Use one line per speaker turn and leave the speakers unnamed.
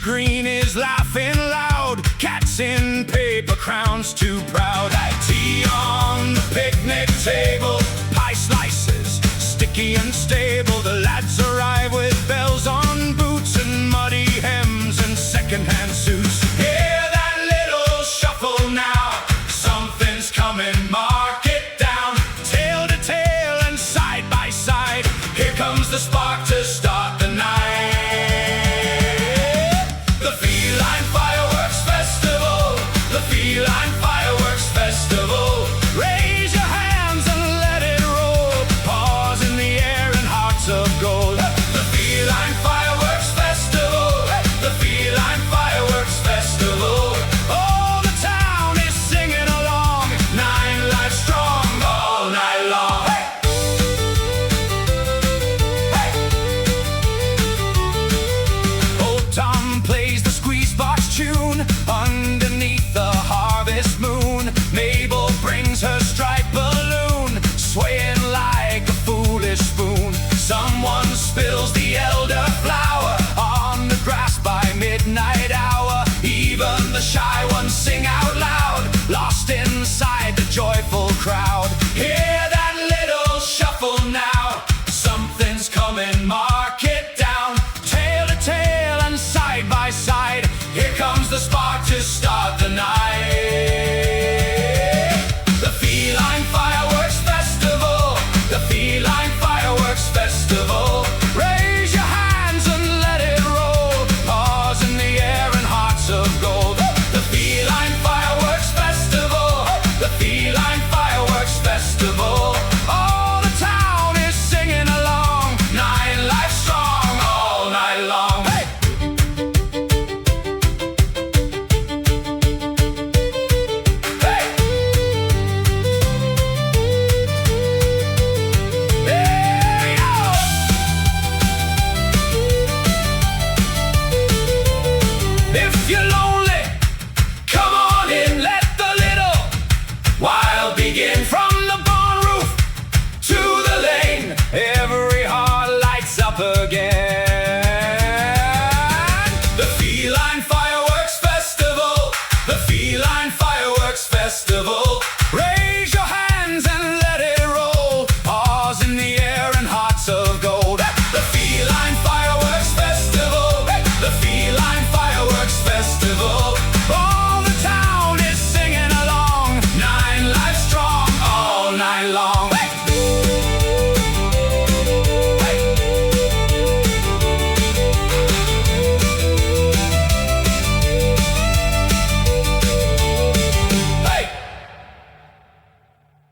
green is laughing loud, cats in paper crowns too proud. Tea on the picnic table, pie slices, sticky and stable. The lads arrive with bells on boots and muddy hems and second-hand suits. Hear that little shuffle now, something's coming, mark it down. Tail to tail and side by side, here comes the spark to start the night. The Feline Fireworks Festival, the Feline Fireworks Festival. Raise your hands and let it roll, paws in the air and hearts of gold. The Feline Fireworks Festival, the Feline Fireworks Festival. Oh, the town is singing along, 9 lives strong all night long. Hey! Hey! Old Tom plays the squeeze box tune underneath the harvest moon. Mabel brings her striped balloon, swaying like a foolish spoon. Someone spills the elderflower on the grass by midnight hour. Even the shy ones sing out loud, lost inside the joyful crowd. Hear that little shuffle now, something's coming, mark it down. Tail to tail and side by side, here comes the spark to start the night. The Feline Fireworks Festival, the Feline Fireworks Festival. Raise your hands and let it roll, paws in the air and hearts of gold. The Feline Fireworks Festival, the Feline Fireworks Festival. Oh, the town is singing along, 9 lives strong all night long. Hey! Hey! Hey, yo! If you're lonely, come on in, let the little wild begin. From the barn roof to the lane, every heart lights up again. The Feline Fire